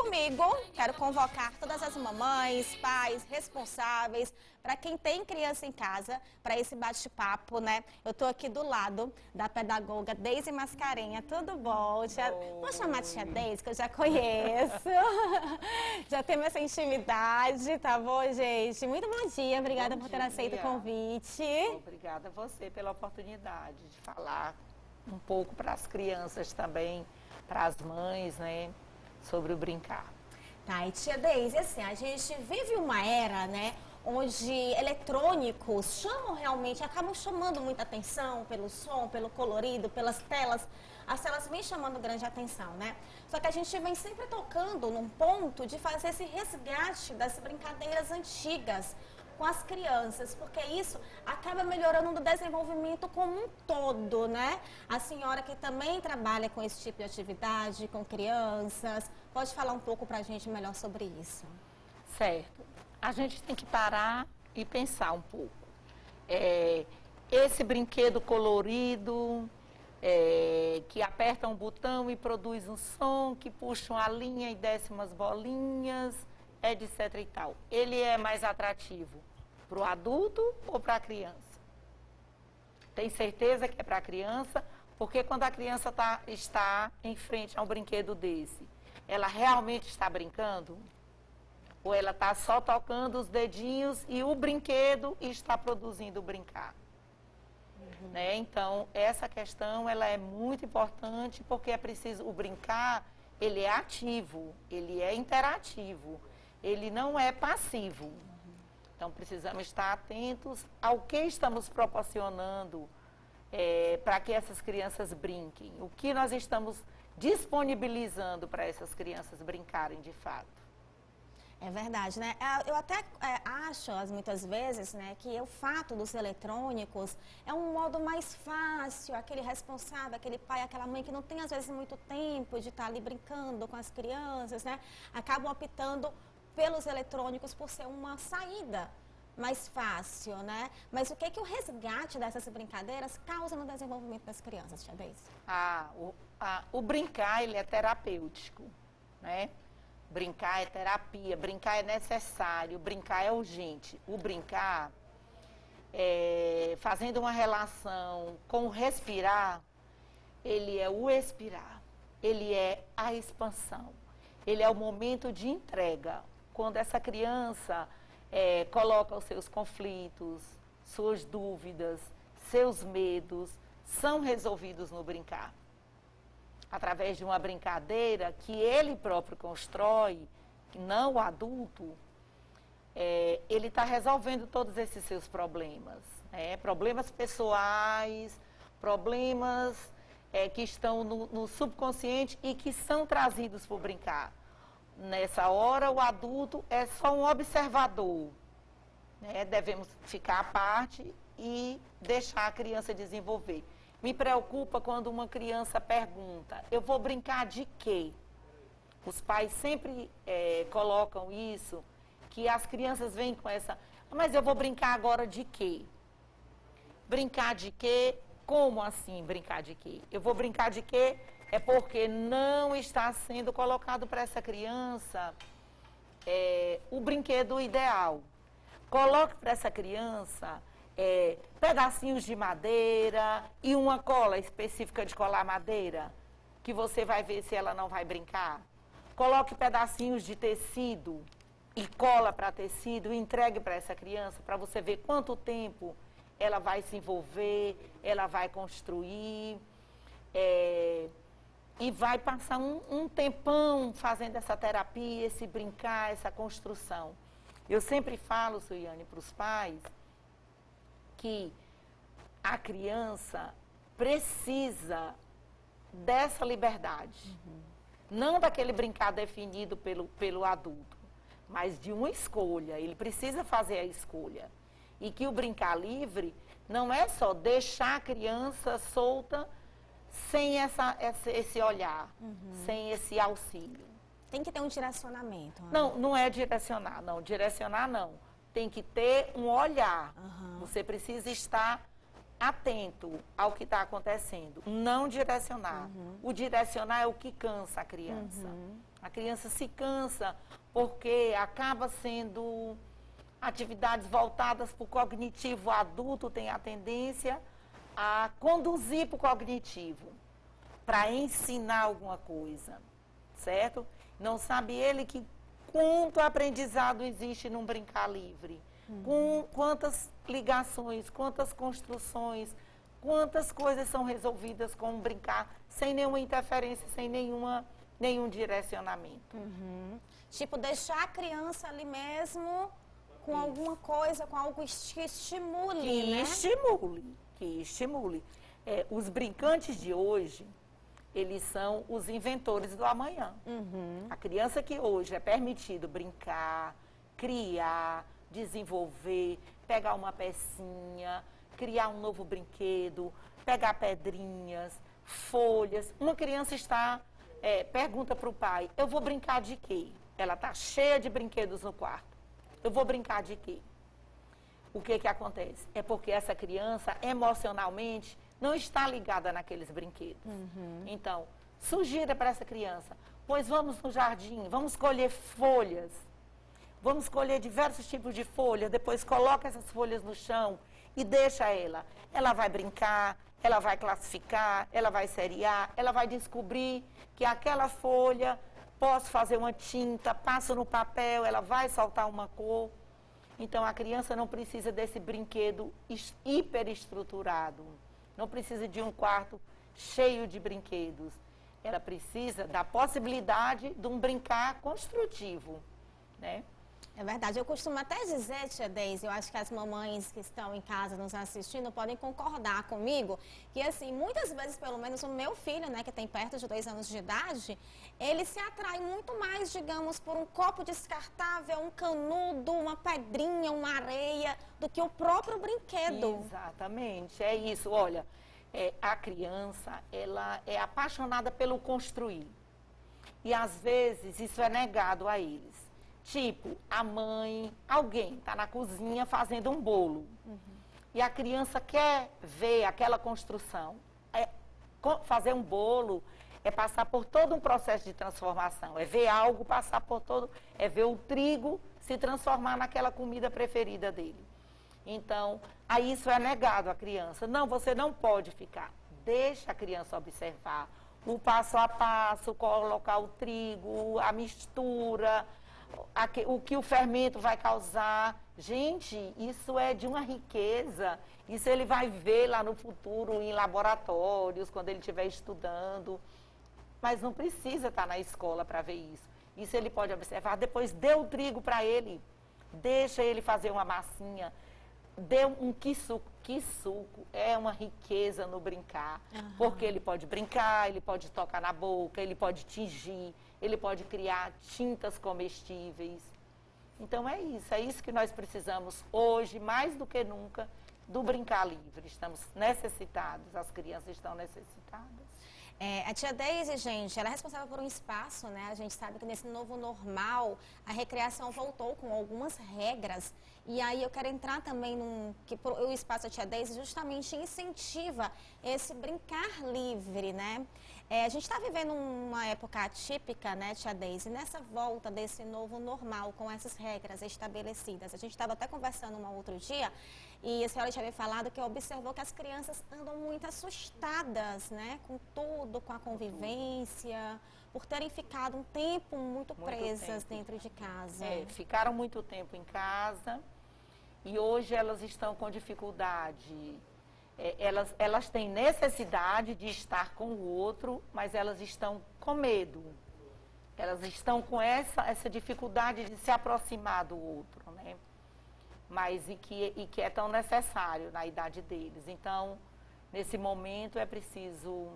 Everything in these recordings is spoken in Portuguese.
comigo, quero convocar todas as mamães, pais, responsáveis, para quem tem criança em casa, para esse bate-papo, né? Eu tô aqui do lado da pedagoga Deise Mascarenha. Tudo bom? Vou chamar tia Deise, que eu já conheço. Já temos essa intimidade, tá bom, gente? Muito bom dia, obrigada por ter aceito o convite. Obrigada a você pela oportunidade de falar um pouco para as crianças também, para as mães, né, sobre o brincar. Tá, e tia Deise, assim, a gente vive uma era, né, onde eletrônicos acabam chamando muita atenção pelo som, pelo colorido, pelas telas. As telas vêm chamando grande atenção, né? Só que a gente vem sempre tocando num ponto de fazer esse resgate das brincadeiras antigas com as crianças, porque isso acaba melhorando o desenvolvimento como um todo, né? A senhora que também trabalha com esse tipo de atividade, com crianças, pode falar um pouco pra gente melhor sobre isso? Certo. A gente tem que parar e pensar um pouco. Esse brinquedo colorido, que aperta um botão e produz um som, que puxa uma linha e desce umas bolinhas, etc e tal. Ele é mais atrativo para o adulto ou para a criança? Tem certeza que é para a criança? Porque quando a criança está em frente a um brinquedo desse, ela realmente está brincando? Ou ela está só tocando os dedinhos e o brinquedo está produzindo brincar? Né? Então, essa questão ela é muito importante porque é preciso, o brincar, ele é ativo, ele é interativo, ele não é passivo. Então, precisamos estar atentos ao que estamos proporcionando para que essas crianças brinquem. O que nós estamos disponibilizando para essas crianças brincarem de fato. É verdade, né? Eu até acho, muitas vezes, né, que o fato dos eletrônicos é um modo mais fácil, aquele responsável, aquele pai, aquela mãe que não tem, às vezes, muito tempo de estar ali brincando com as crianças, né? Acabam optando pelos eletrônicos por ser uma saída mais fácil, né? Mas o que o resgate dessas brincadeiras causa no desenvolvimento das crianças, tia Deise? O brincar, ele é terapêutico, né? Brincar é terapia, brincar é necessário, brincar é urgente. O brincar, fazendo uma relação com o respirar, ele é o expirar, ele é a expansão, ele é o momento de entrega. Quando essa criança coloca os seus conflitos, suas dúvidas, seus medos, são resolvidos no brincar. Através de uma brincadeira que ele próprio constrói, não o adulto, ele está resolvendo todos esses seus problemas. Problemas pessoais, problemas que estão no subconsciente e que são trazidos por brincar. Nessa hora, o adulto é só um observador. Devemos ficar à parte e deixar a criança desenvolver. Me preocupa quando uma criança pergunta, eu vou brincar de quê? Os pais sempre colocam isso, que as crianças vêm com essa, mas eu vou brincar agora de quê? Brincar de quê? Como assim brincar de quê? Eu vou brincar de quê? É porque não está sendo colocado para essa criança o brinquedo ideal. Coloque para essa criança pedacinhos de madeira e uma cola específica de colar madeira, que você vai ver se ela não vai brincar. Coloque pedacinhos de tecido e cola para tecido e entregue para essa criança para você ver quanto tempo ela vai se envolver, ela vai construir e vai passar um tempão fazendo essa terapia, esse brincar, essa construção. Eu sempre falo, Suiane, para os pais, que a criança precisa dessa liberdade. Não daquele brincar definido pelo adulto, mas de uma escolha. Ele precisa fazer a escolha. E que o brincar livre não é só deixar a criança solta sem esse olhar, sem esse auxílio. Tem que ter um direcionamento. Né? Não é direcionar, não. Direcionar, não. Tem que ter um olhar. Você precisa estar atento ao que está acontecendo. Não direcionar. O direcionar é o que cansa a criança. A criança se cansa porque acaba sendo atividades voltadas para o cognitivo. O adulto tem a tendência a conduzir para o cognitivo, para ensinar alguma coisa, certo? Não sabe ele que quanto aprendizado existe num brincar livre, com quantas ligações, quantas construções, quantas coisas são resolvidas com um brincar, sem nenhuma interferência, sem nenhum direcionamento. Tipo, deixar a criança ali mesmo com alguma coisa, com algo que estimule, Que estimule. Os brincantes de hoje, eles são os inventores do amanhã. A criança que hoje é permitido brincar, criar, desenvolver, pegar uma pecinha, criar um novo brinquedo, pegar pedrinhas, folhas. Uma criança pergunta para o pai, eu vou brincar de quê? Ela está cheia de brinquedos no quarto. Eu vou brincar de quê? O que acontece? É porque essa criança, emocionalmente, não está ligada naqueles brinquedos. Então, sugira para essa criança, pois vamos no jardim, vamos colher folhas, vamos colher diversos tipos de folhas, depois coloca essas folhas no chão e deixa ela. Ela vai brincar, ela vai classificar, ela vai seriar, ela vai descobrir que aquela folha, posso fazer uma tinta, passo no papel, ela vai soltar uma cor. Então, a criança não precisa desse brinquedo hiperestruturado. Não precisa de um quarto cheio de brinquedos. Ela precisa da possibilidade de um brincar construtivo, né? É verdade. Eu costumo até dizer, tia Deise, eu acho que as mamães que estão em casa nos assistindo podem concordar comigo, que assim, muitas vezes, pelo menos o meu filho, né, que tem perto de 2 anos de idade, ele se atrai muito mais, digamos, por um copo descartável, um canudo, uma pedrinha, uma areia, do que o próprio brinquedo. Exatamente, é isso. Olha, a criança, ela é apaixonada pelo construir. E às vezes isso é negado a eles. Tipo, a mãe, alguém está na cozinha fazendo um bolo. E a criança quer ver aquela construção. Fazer um bolo é passar por todo um processo de transformação. É ver algo passar por todo... É ver o trigo se transformar naquela comida preferida dele. Então, aí isso é negado à criança. Não, você não pode ficar. Deixa a criança observar o passo a passo, colocar o trigo, a mistura... o que o fermento vai causar. Gente, isso é de uma riqueza. Isso ele vai ver lá no futuro em laboratórios, quando ele estiver estudando. Mas não precisa estar na escola para ver isso. Isso ele pode observar. Depois dê o trigo para ele. Deixa ele fazer uma massinha. Dê um quiçuco. Quiçuco é uma riqueza no brincar. Porque ele pode brincar, ele pode tocar na boca, ele pode tingir, ele pode criar tintas comestíveis. Então é isso que nós precisamos hoje, mais do que nunca, do brincar livre. Estamos necessitados, as crianças estão necessitadas. A tia Deise, gente, ela é responsável por um espaço, né? A gente sabe que nesse novo normal, a recreação voltou com algumas regras. E aí eu quero entrar também que o espaço da tia Deise justamente incentiva esse brincar livre, né? A gente está vivendo uma época atípica, né, tia Deise, nessa volta desse novo normal, com essas regras estabelecidas. A gente estava até conversando um outro dia e a senhora já havia falado que observou que as crianças andam muito assustadas, né, com tudo, com a convivência, por terem ficado um tempo muito presas dentro de casa. Ficaram muito tempo em casa e hoje elas estão com dificuldade. Elas têm necessidade de estar com o outro, mas elas estão com medo. Elas estão com essa dificuldade de se aproximar do outro, né? Mas que é tão necessário na idade deles. Então, nesse momento é preciso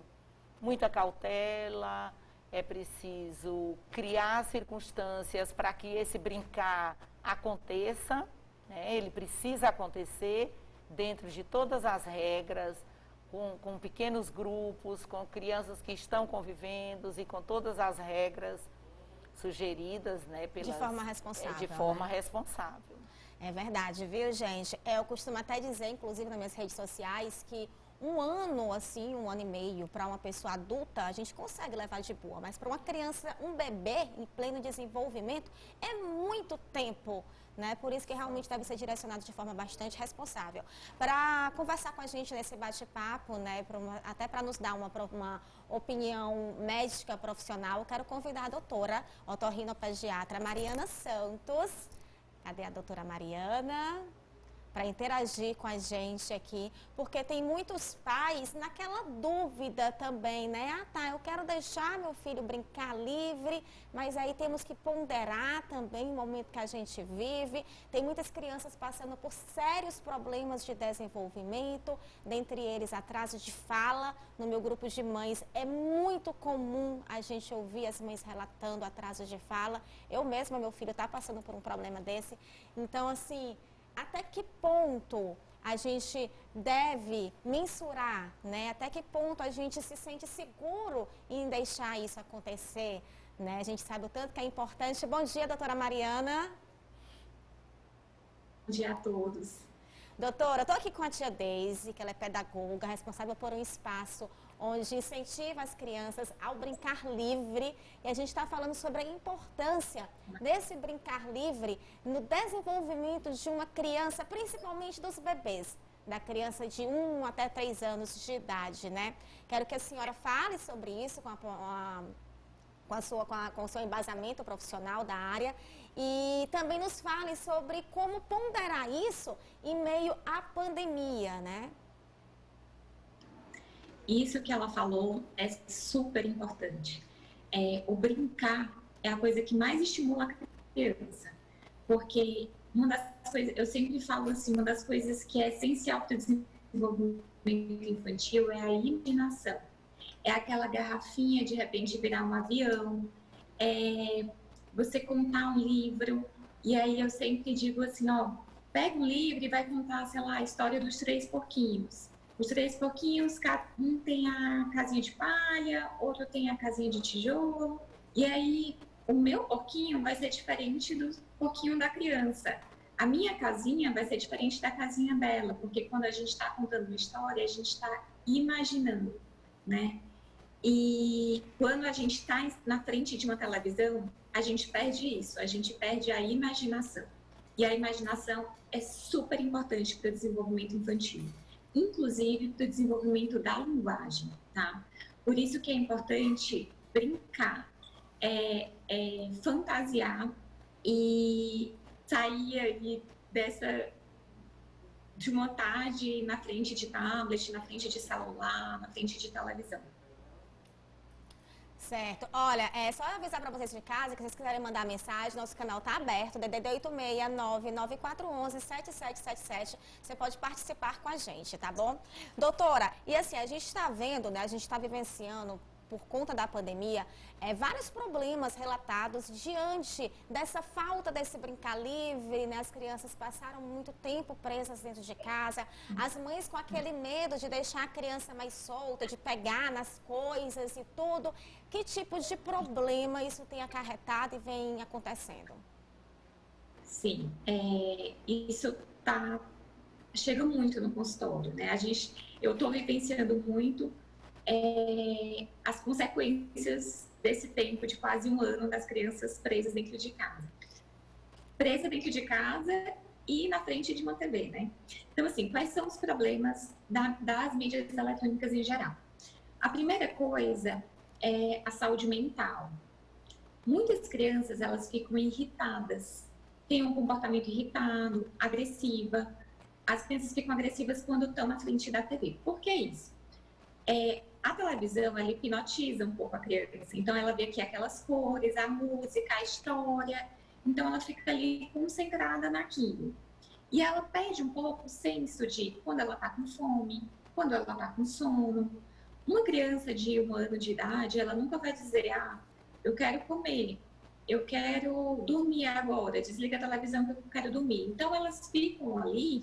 muita cautela, é preciso criar circunstâncias para que esse brincar aconteça, né? Ele precisa acontecer dentro de todas as regras, com pequenos grupos, com crianças que estão convivendo e com todas as regras sugeridas, né, de forma responsável. De forma responsável. É verdade, viu, gente? Eu costumo até dizer, inclusive nas minhas redes sociais, que um ano, assim, um ano e meio, para uma pessoa adulta, a gente consegue levar de boa. Mas para uma criança, um bebê em pleno desenvolvimento, é muito tempo, né? Por isso que realmente deve ser direcionado de forma bastante responsável. Para conversar com a gente nesse bate-papo, né? Até para nos dar uma opinião médica profissional, eu quero convidar a doutora otorrinopediatra Mariana Santos. Cadê a doutora Mariana? Para interagir com a gente aqui, porque tem muitos pais naquela dúvida também, né? Ah, tá, eu quero deixar meu filho brincar livre, mas aí temos que ponderar também o momento que a gente vive. Tem muitas crianças passando por sérios problemas de desenvolvimento, dentre eles atraso de fala. No meu grupo de mães é muito comum a gente ouvir as mães relatando atraso de fala. Eu mesma, meu filho está passando por um problema desse. Então, assim, até que ponto a gente deve mensurar, né? Até que ponto a gente se sente seguro em deixar isso acontecer, né? A gente sabe o tanto que é importante. Bom dia, doutora Mariana. Bom dia a todos. Doutora, eu estou aqui com a tia Deise, que ela é pedagoga, responsável por um espaço onde incentiva as crianças ao brincar livre. E a gente está falando sobre a importância desse brincar livre no desenvolvimento de uma criança, principalmente dos bebês, da criança de 1 até 3 anos de idade, né? Quero que a senhora fale sobre isso com o seu embasamento profissional da área e também nos fale sobre como ponderar isso em meio à pandemia, né? Isso que ela falou é super importante. O brincar é a coisa que mais estimula a criança, porque uma das coisas, eu sempre falo assim, uma das coisas que é essencial para o desenvolvimento infantil é a imaginação. É aquela garrafinha de repente virar um avião, você contar um livro, e aí eu sempre digo assim, ó, pega um livro e vai contar, sei lá, a história dos 3 porquinhos. Os 3 porquinhos, um tem a casinha de palha, outro tem a casinha de tijolo, e aí o meu porquinho vai ser diferente do porquinho da criança. A minha casinha vai ser diferente da casinha dela, porque quando a gente está contando uma história, a gente está imaginando, né? E quando a gente está na frente de uma televisão, a gente perde isso, a gente perde a imaginação. E a imaginação é super importante para o desenvolvimento infantil, inclusive para o desenvolvimento da linguagem, tá? Por isso que é importante brincar, fantasiar e sair aí de uma tarde na frente de tablet, na frente de celular, na frente de televisão. Certo. Olha, é só avisar para vocês de casa que se vocês quiserem mandar mensagem, nosso canal está aberto, DDD 869-9411-7777. Você pode participar com a gente, tá bom? Doutora, e assim, a gente está vendo, né, a gente está vivenciando, por conta da pandemia, vários problemas relatados diante dessa falta desse brincar livre, né? As crianças passaram muito tempo presas dentro de casa, as mães com aquele medo de deixar a criança mais solta, de pegar nas coisas e tudo. Que tipo de problema isso tem acarretado e vem acontecendo? Sim, isso chega muito no consultório, né? Eu estou vivenciando muito as consequências desse tempo de quase um ano das crianças presas dentro de casa. Presa dentro de casa e na frente de uma TV, né? Então, assim, quais são os problemas das mídias eletrônicas em geral? A primeira coisa é a saúde mental. Muitas crianças, elas ficam irritadas, têm um comportamento irritado, agressiva. As crianças ficam agressivas quando estão na frente da TV. Por que isso? A televisão, ela hipnotiza um pouco a criança. Então, ela vê aqui aquelas cores, a música, a história. Então, ela fica ali concentrada naquilo. E ela perde um pouco o senso de quando ela está com fome, quando ela está com sono. Uma criança de 1 ano de idade, ela nunca vai dizer, eu quero comer, eu quero dormir agora, desliga a televisão que eu quero dormir. Então, elas ficam ali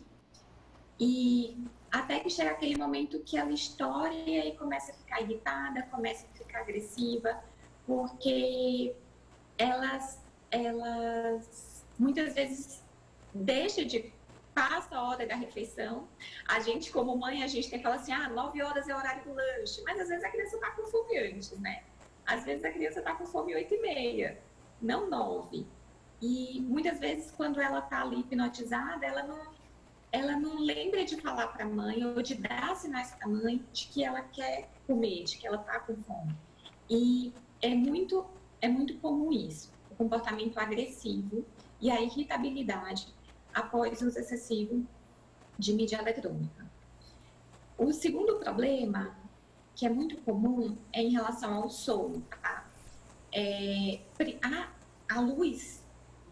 e até que chega aquele momento que ela estoura e aí começa a ficar irritada, começa a ficar agressiva, porque elas muitas vezes deixam de passa a hora da refeição. A gente, como mãe, a gente tem que falar assim, 9 horas é o horário do lanche. Mas às vezes a criança está com fome antes, né? Às vezes a criança está com fome 8h30, não 9. E muitas vezes, quando ela está ali hipnotizada, ela não lembra de falar para a mãe ou de dar sinais para a mãe de que ela quer comer, de que ela está com fome. E é muito comum isso, o comportamento agressivo e a irritabilidade após o uso excessivo de mídia eletrônica. O segundo problema, que é muito comum, é em relação ao sono. Tá? A luz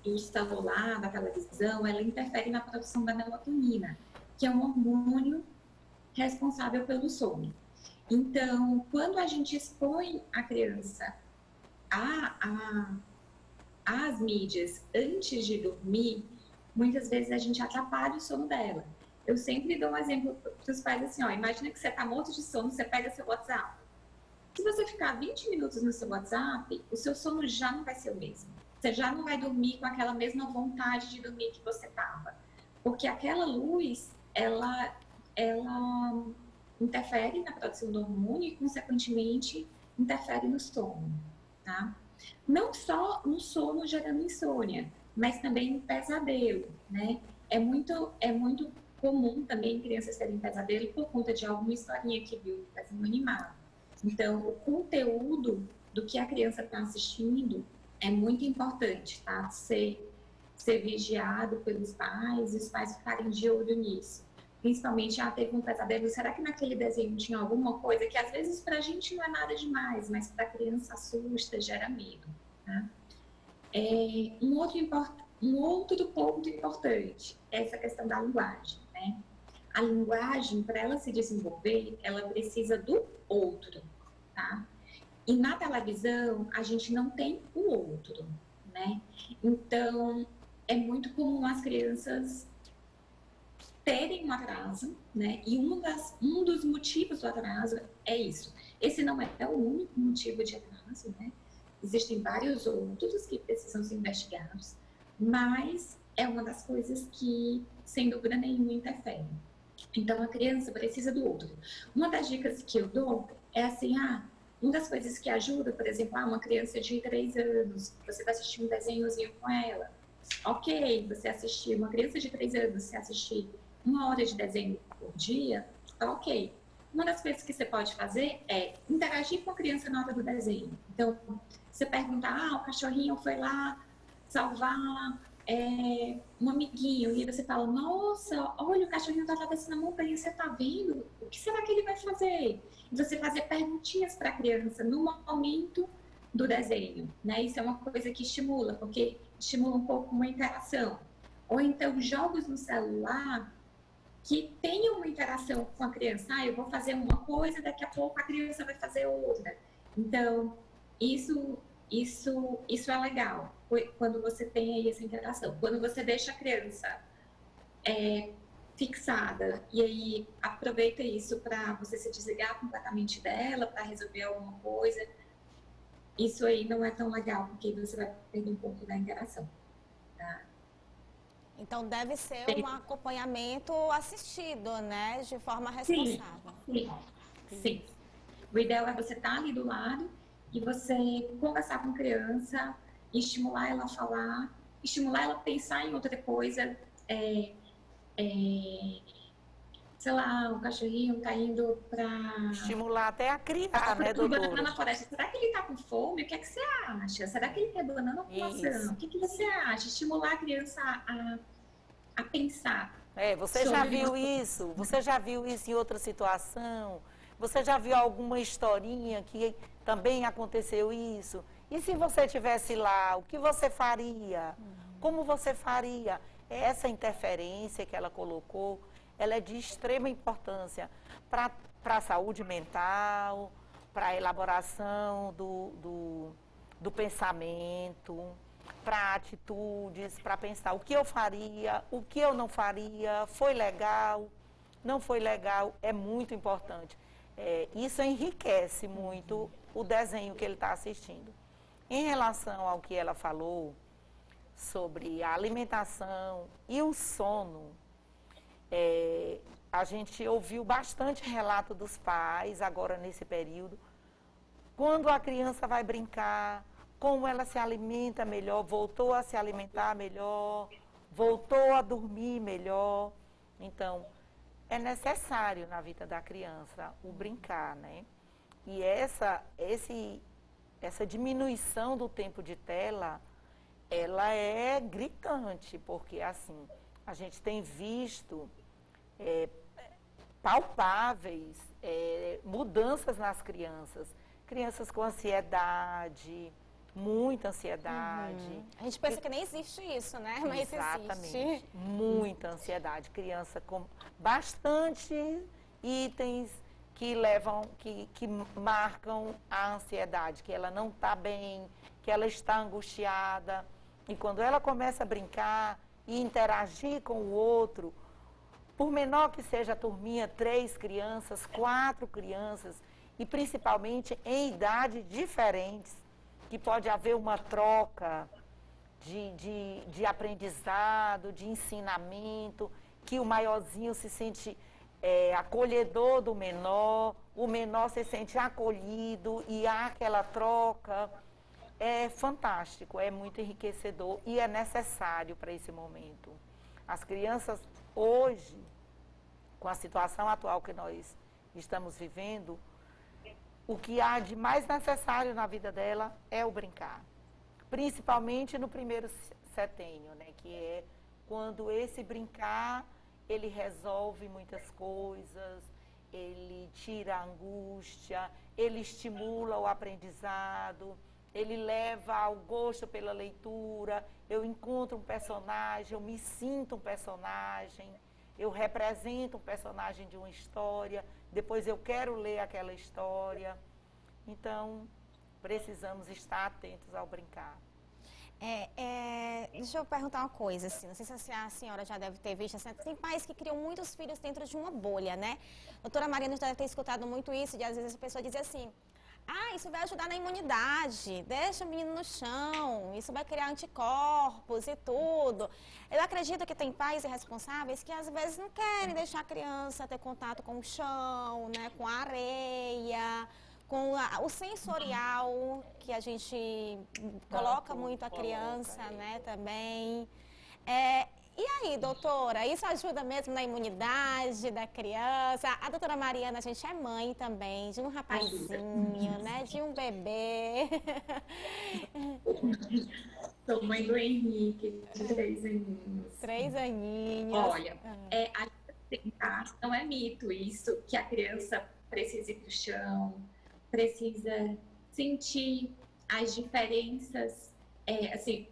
do celular, da televisão, ela interfere na produção da melatonina, que é um hormônio responsável pelo sono. Então, quando a gente expõe a criança às mídias antes de dormir, muitas vezes a gente atrapalha o sono dela. Eu sempre dou um exemplo para os pais assim, imagina que você está morto de sono, você pega seu WhatsApp. Se você ficar 20 minutos no seu WhatsApp, o seu sono já não vai ser o mesmo. Você já não vai dormir com aquela mesma vontade de dormir que você estava. Porque aquela luz, ela interfere na produção do hormônio e, consequentemente, interfere no sono, tá? Não só no sono gerando insônia, mas também no pesadelo, né? É muito comum também crianças terem pesadelo por conta de alguma historinha que viu no desenho animado. Então, o conteúdo do que a criança está assistindo é muito importante, tá? Ser vigiado pelos pais e os pais ficarem de olho nisso. Principalmente, teve um pesadelo, será que naquele desenho tinha alguma coisa que às vezes pra gente não é nada demais, mas pra criança assusta, gera medo, tá? Um outro ponto importante é essa questão da linguagem, né? A linguagem, para ela se desenvolver, ela precisa do outro, tá? E na televisão, a gente não tem o outro, né? Então, é muito comum as crianças terem um atraso, né? E um dos motivos do atraso é isso. Esse não é o único motivo de atraso, né? Existem vários outros que precisam ser investigados, mas é uma das coisas que, sem dúvida nenhuma, interfere. Então, a criança precisa do outro. Uma das dicas que eu dou é assim, uma das coisas que ajuda, por exemplo, uma criança de 3 anos, você vai assistir um desenhozinho com ela. Ok, você assistir, uma criança de 3 anos, você assistir 1 hora de desenho por dia, ok. Uma das coisas que você pode fazer é interagir com a criança na hora do desenho. Então, você pergunta, o cachorrinho foi lá salvar um amiguinho, e você fala, nossa, olha, o cachorrinho tá atravessando a montanha, você tá vendo? O que será que ele vai fazer? E você fazer perguntinhas para a criança no momento do desenho, né? Isso é uma coisa que estimula, porque estimula um pouco uma interação. Ou então, jogos no celular que tenham uma interação com a criança. Eu vou fazer uma coisa, daqui a pouco a criança vai fazer outra. Então, isso é legal, quando você tem aí essa interação. Quando você deixa a criança fixada e aí aproveita isso para você se desligar completamente dela, para resolver alguma coisa, isso aí não é tão legal, porque você vai perder um pouco da interação, tá? Então, deve ser um acompanhamento assistido, né? De forma responsável. Sim. O ideal é você estar ali do lado e você conversar com a criança, estimular ela a falar, estimular ela a pensar em outra coisa. Sei lá, o cachorrinho tá indo para... Estimular até a criar, né, doutora? Banana na floresta. Será que ele tá com fome? O que é que você acha? Será que ele quer banana com maçã? O que você acha? Estimular a criança a pensar. Você já viu isso? Você já viu isso em outra situação? Você já viu alguma historinha que também aconteceu isso? E se você estivesse lá, o que você faria? Como você faria? Essa interferência que ela colocou, ela é de extrema importância para a saúde mental, para a elaboração do pensamento, para atitudes, para pensar o que eu faria, o que eu não faria, foi legal, não foi legal, é muito importante. Isso enriquece muito o desenho que ele está assistindo. Em relação ao que ela falou sobre a alimentação e o sono, A gente ouviu bastante relato dos pais agora nesse período, quando a criança vai brincar, como ela se alimenta melhor, voltou a se alimentar melhor, voltou a dormir melhor. Então, é necessário na vida da criança o brincar, né? E essa diminuição do tempo de tela, ela é gritante, porque assim, a gente tem visto palpáveis mudanças nas crianças. Crianças com ansiedade, muita ansiedade. A gente pensa que nem existe isso, né? Mas exatamente, existe. muita ansiedade. Criança com bastante itens que levam, que marcam a ansiedade, que ela não está bem, que ela está angustiada. E quando ela começa a brincar e interagir com o outro, por menor que seja a turminha, 3 crianças, 4 crianças, e principalmente em idades diferentes, que pode haver uma troca de aprendizado, de ensinamento, que o maiorzinho se sente acolhedor do menor, o menor se sente acolhido e há aquela troca. É fantástico, é muito enriquecedor e é necessário para esse momento. As crianças hoje, com a situação atual que nós estamos vivendo, o que há de mais necessário na vida dela é o brincar. Principalmente no primeiro setênio, né? Que é quando esse brincar, ele resolve muitas coisas, ele tira a angústia, ele estimula o aprendizado, ele leva ao gosto pela leitura, eu encontro um personagem, eu me sinto um personagem, eu represento um personagem de uma história, depois eu quero ler aquela história. Então, precisamos estar atentos ao brincar. Deixa eu perguntar uma coisa, assim, não sei se a senhora já deve ter visto, assim, tem pais que criam muitos filhos dentro de uma bolha, né? Doutora Mariana já deve ter escutado muito isso, de às vezes a pessoa diz assim, isso vai ajudar na imunidade, deixa o menino no chão, isso vai criar anticorpos e tudo. Eu acredito que tem pais irresponsáveis que às vezes não querem deixar a criança ter contato com o chão, né, com a areia, com o sensorial, que a gente coloca muito a criança, né, também. E aí, doutora, isso ajuda mesmo na imunidade da criança? A doutora Mariana, a gente é mãe também de um rapazinho, né, de um bebê. Sou mãe do Henrique, de 3 aninhos. 3 aninhos. Olha, não é mito isso, que a criança precisa ir para o chão, precisa sentir as diferenças, assim,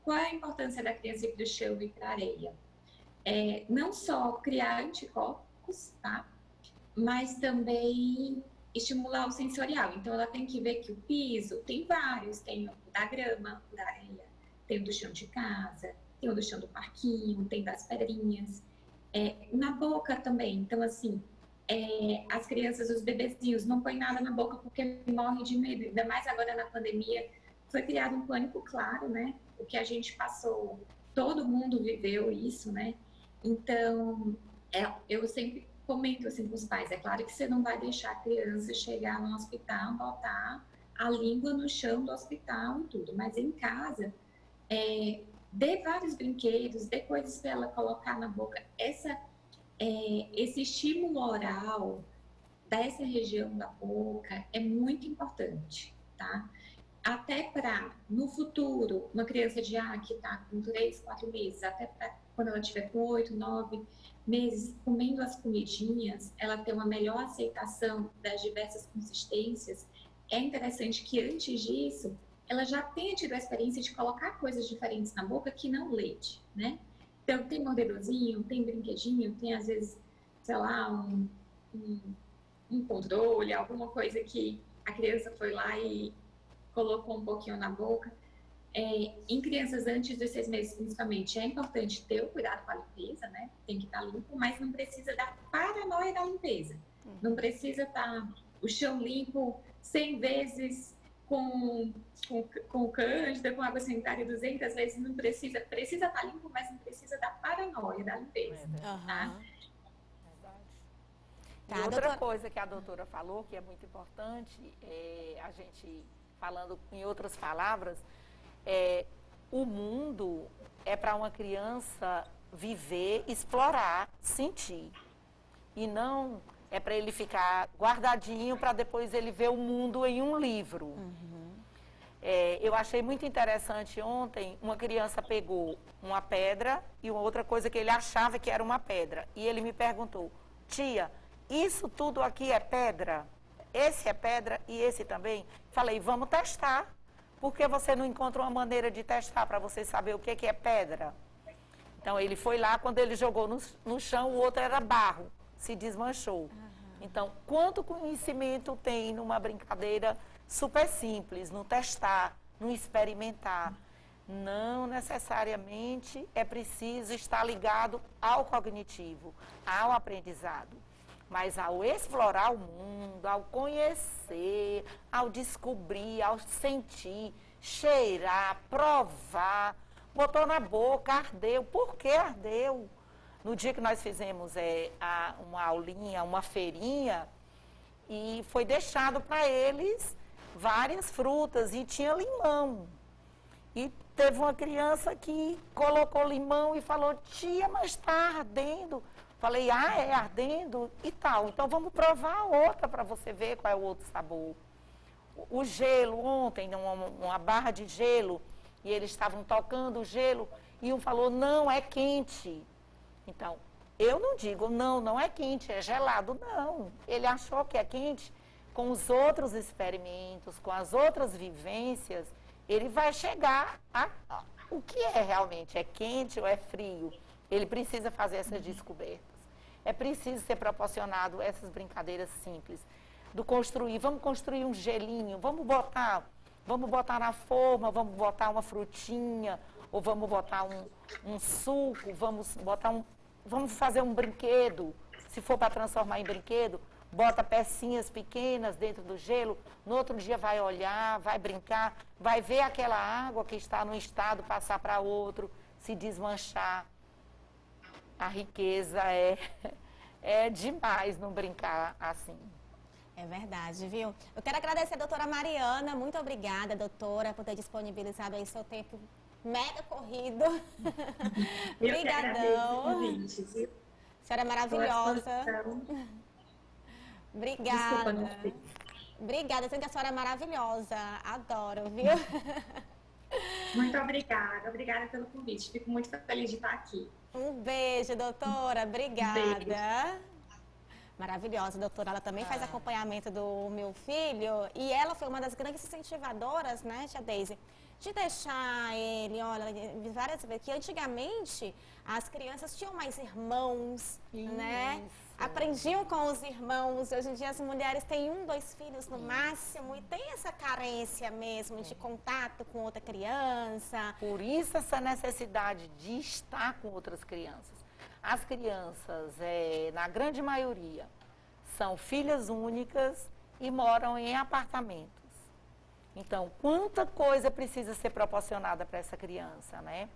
qual é a importância da criança ir para o chão e para a areia? Não só criar anticorpos, tá? Mas também estimular o sensorial. Então, ela tem que ver que o piso tem vários, tem o da grama, o da areia, tem o do chão de casa, tem o do chão do parquinho, tem das pedrinhas. Na boca também. Então, assim, as crianças, os bebezinhos, não põem nada na boca porque morrem de medo. Ainda mais agora na pandemia, foi criado um pânico, claro, né? O que a gente passou, todo mundo viveu isso, né? Então, eu sempre comento assim com os pais, é claro que você não vai deixar a criança chegar no hospital, botar a língua no chão do hospital e tudo, mas em casa, dê vários brinquedos, dê coisas para ela colocar na boca. Esse estímulo oral dessa região da boca é muito importante, tá? Até para, no futuro, uma criança que está com 3, 4 meses, até para quando ela tiver com 8, 9 meses, comendo as comidinhas, ela ter uma melhor aceitação das diversas consistências. É interessante que antes disso, ela já tenha tido a experiência de colocar coisas diferentes na boca que não leite, né? Então, tem mordedorzinho, tem brinquedinho, tem às vezes, sei lá, um controle, alguma coisa que a criança foi lá e colocou um pouquinho na boca. Em crianças antes dos 6 meses, principalmente, é importante ter o cuidado com a limpeza, né? Tem que estar limpo, mas não precisa dar paranoia da limpeza. Não precisa estar o chão limpo 100 vezes com, com cândida, com água sanitária 200 vezes, não precisa estar limpo, mas não precisa da paranoia, da limpeza, tá? Verdade. Tá, E outra doutora- coisa que a doutora falou, que é muito importante, a gente falando em outras palavras, o mundo é para uma criança viver, explorar, sentir. E não é para ele ficar guardadinho para depois ele ver o mundo em um livro. Eu achei muito interessante ontem, uma criança pegou uma pedra e uma outra coisa que ele achava que era uma pedra. E ele me perguntou, tia, isso tudo aqui é pedra? Esse é pedra e esse também? Falei, vamos testar. Por que você não encontra uma maneira de testar para você saber o que é pedra? Então, ele foi lá, quando ele jogou no chão, o outro era barro, se desmanchou. Então, quanto conhecimento tem numa brincadeira super simples, no testar, no experimentar? Não necessariamente é preciso estar ligado ao cognitivo, ao aprendizado. Mas ao explorar o mundo, ao conhecer, ao descobrir, ao sentir, cheirar, provar, botou na boca, ardeu. Por que ardeu? No dia que nós fizemos uma aulinha, uma feirinha, e foi deixado para eles várias frutas e tinha limão. E teve uma criança que colocou limão e falou, tia, mas está ardendo. Falei, é ardendo e tal. Então vamos provar a outra para você ver qual é o outro sabor. O gelo, ontem, uma barra de gelo, e eles estavam tocando o gelo, e um falou, não, é quente. Então, eu não digo, não é quente, é gelado. Não, ele achou que é quente. Com os outros experimentos, com as outras vivências, ele vai chegar o que é realmente, é quente ou é frio. Ele precisa fazer essas descobertas. É preciso ser proporcionado essas brincadeiras simples. Do construir, vamos construir um gelinho, vamos botar na forma, vamos botar uma frutinha, ou vamos botar um suco, vamos fazer um brinquedo. Se for para transformar em brinquedo, bota pecinhas pequenas dentro do gelo, no outro dia vai olhar, vai brincar, vai ver aquela água que está num estado passar para outro, se desmanchar. A riqueza é demais não brincar assim. É verdade, viu? Eu quero agradecer a doutora Mariana. Muito obrigada, doutora, por ter disponibilizado aí seu tempo mega corrido. Obrigadão. A senhora é maravilhosa. Obrigada. Desculpa, não sei. Obrigada, eu sei que a senhora é maravilhosa. Adoro, viu? Muito obrigada. Obrigada pelo convite. Fico muito feliz de estar aqui. Um beijo, doutora. Obrigada. Maravilhosa, doutora. Ela também faz acompanhamento do meu filho e ela foi uma das grandes incentivadoras, né, tia Deise, de deixar ele, olha, várias vezes, que antigamente as crianças tinham mais irmãos, né? Aprendiam com os irmãos. Hoje em dia as mulheres têm 1, 2 filhos no máximo e tem essa carência mesmo de contato com outra criança. Por isso essa necessidade de estar com outras crianças. As crianças, na grande maioria, são filhas únicas e moram em apartamentos. Então, quanta coisa precisa ser proporcionada para essa criança, né?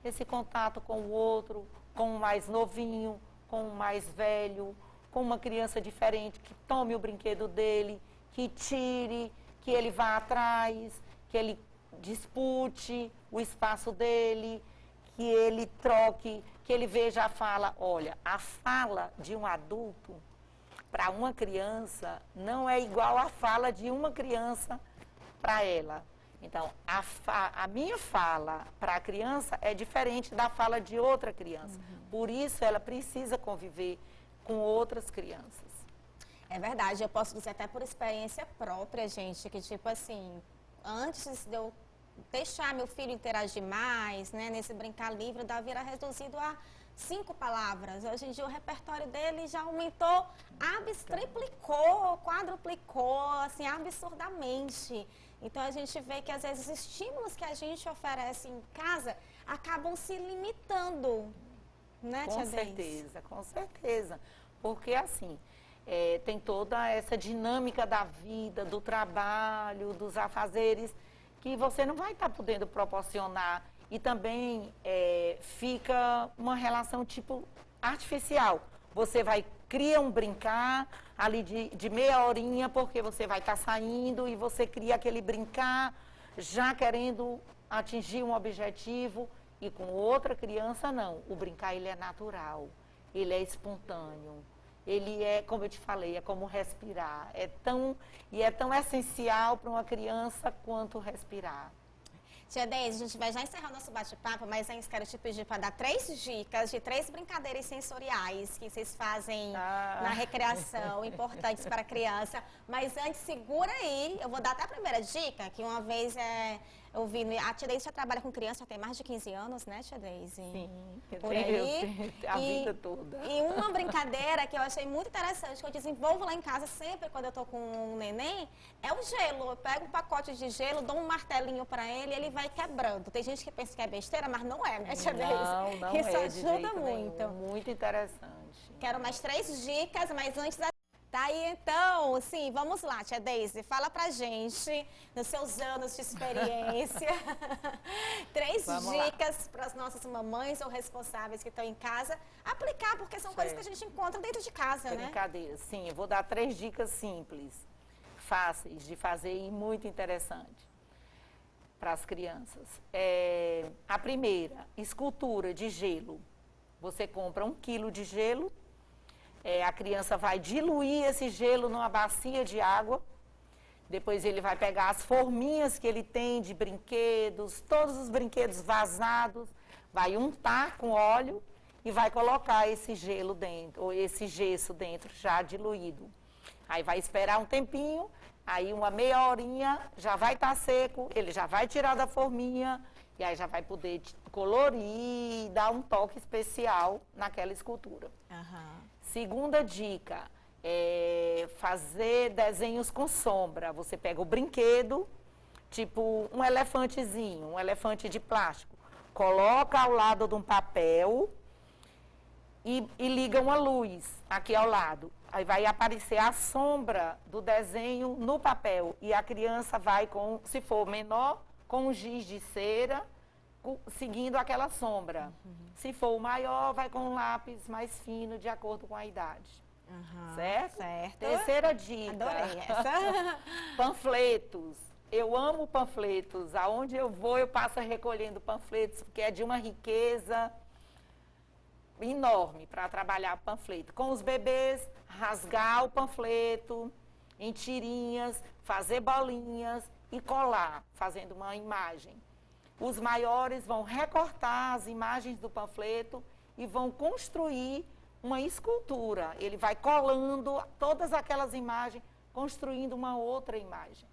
Esse contato com o outro, com o mais novinho, com o mais velho, com uma criança diferente, que tome o brinquedo dele, que tire, que ele vá atrás, que ele dispute o espaço dele, que ele troque, que ele veja a fala. Olha, a fala de um adulto para uma criança não é igual à fala de uma criança para ela. Então, a minha fala para a criança é diferente da fala de outra criança. Por isso, ela precisa conviver com outras crianças. É verdade, eu posso dizer até por experiência própria, gente, que tipo assim, antes de eu deixar meu filho interagir mais, né, nesse brincar livre, o Davi era reduzido a 5 palavras. Hoje em dia o repertório dele já aumentou, triplicou, quadruplicou, assim, absurdamente. Então a gente vê que às vezes os estímulos que a gente oferece em casa acabam se limitando, né, Com tia Deise? certeza, com certeza. Porque assim, tem toda essa dinâmica da vida, do trabalho, dos afazeres, que você não vai estar podendo proporcionar. E também fica uma relação tipo artificial. Você vai criar um brincar ali de meia horinha, porque você vai estar saindo e você cria aquele brincar já querendo atingir um objetivo. E com outra criança, não. O brincar, ele é natural, ele é espontâneo. Ele é, como eu te falei, é como respirar. É tão essencial para uma criança quanto respirar. Tia Deise, a gente vai já encerrar nosso bate-papo, mas antes quero te pedir para dar 3 dicas de 3 brincadeiras sensoriais que vocês fazem na recreação, importantes para a criança. Mas antes, segura aí, eu vou dar até a primeira dica, que uma vez eu vi, a Tia Deise já trabalha com criança, já tem mais de 15 anos, né, Tia Deise? Sim, por aí. A vida toda. E uma brincadeira que eu achei muito interessante, que eu desenvolvo lá em casa sempre quando eu tô com um neném, é o gelo. Eu pego um pacote de gelo, dou um martelinho para ele e ele vai quebrando. Tem gente que pensa que é besteira, mas não é, né, Tia Deise? Não Isso é de ajuda jeito muito. nenhum. Muito interessante. Quero mais 3 dicas, mas antes tá aí então, sim, vamos lá, Tia Deise, fala pra gente, nos seus anos de experiência, 3 dicas para as nossas mamães ou responsáveis que estão em casa aplicar, porque são coisas que a gente encontra dentro de casa, né? Brincadeira, sim, eu vou dar 3 dicas simples, fáceis de fazer e muito interessantes para as crianças. A primeira, escultura de gelo. Você compra 1 quilo de gelo, a criança vai diluir esse gelo numa bacia de água, depois ele vai pegar as forminhas que ele tem de brinquedos, todos os brinquedos vazados, vai untar com óleo e vai colocar esse gelo dentro, ou esse gesso dentro já diluído. Aí vai esperar um tempinho, aí uma meia horinha já vai estar seco, ele já vai tirar da forminha e aí já vai poder colorir, dar um toque especial naquela escultura. Segunda dica, fazer desenhos com sombra. Você pega o brinquedo, tipo um elefantezinho, um elefante de plástico, coloca ao lado de um papel e liga uma luz aqui ao lado. Aí vai aparecer a sombra do desenho no papel e a criança vai, se for menor, com um giz de cera, seguindo aquela sombra. Se for o maior, vai com um lápis mais fino, de acordo com a idade. Certo? Terceira dica. Adorei essa. Panfletos. Eu amo panfletos. Aonde eu vou, eu passo recolhendo panfletos, porque é de uma riqueza enorme para trabalhar panfleto. Com os bebês, rasgar o panfleto em tirinhas, fazer bolinhas e colar, fazendo uma imagem. Os maiores vão recortar as imagens do panfleto e vão construir uma escultura. Ele vai colando todas aquelas imagens, construindo uma outra imagem.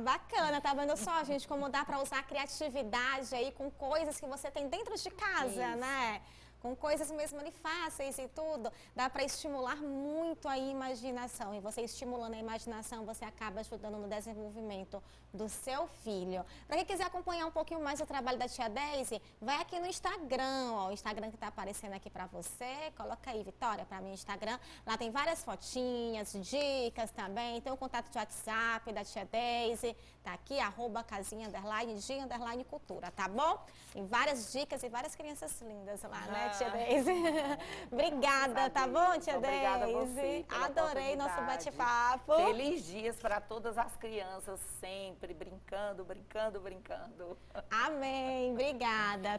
Bacana, tá vendo só, gente, como dá para usar a criatividade aí com coisas que você tem dentro de casa, né? Com coisas mesmo ali fáceis e tudo, dá para estimular muito a imaginação. E você estimulando a imaginação, você acaba ajudando no desenvolvimento do seu filho. Para quem quiser acompanhar um pouquinho mais o trabalho da Tia Deise, vai aqui no Instagram, ó, o Instagram que está aparecendo aqui para você. Coloca aí, Vitória, para mim, Instagram. Lá tem várias fotinhas, dicas também. Tem o contato de WhatsApp da Tia Deise. Tá aqui, @casinha_de_cultura, tá bom? Tem várias dicas e várias crianças lindas lá, né, Tia Deise? Obrigada, tá bom, Tia Deise? Obrigada a você. Adorei nosso bate-papo. Feliz dias para todas as crianças, sempre brincando, brincando, brincando. Amém, obrigada.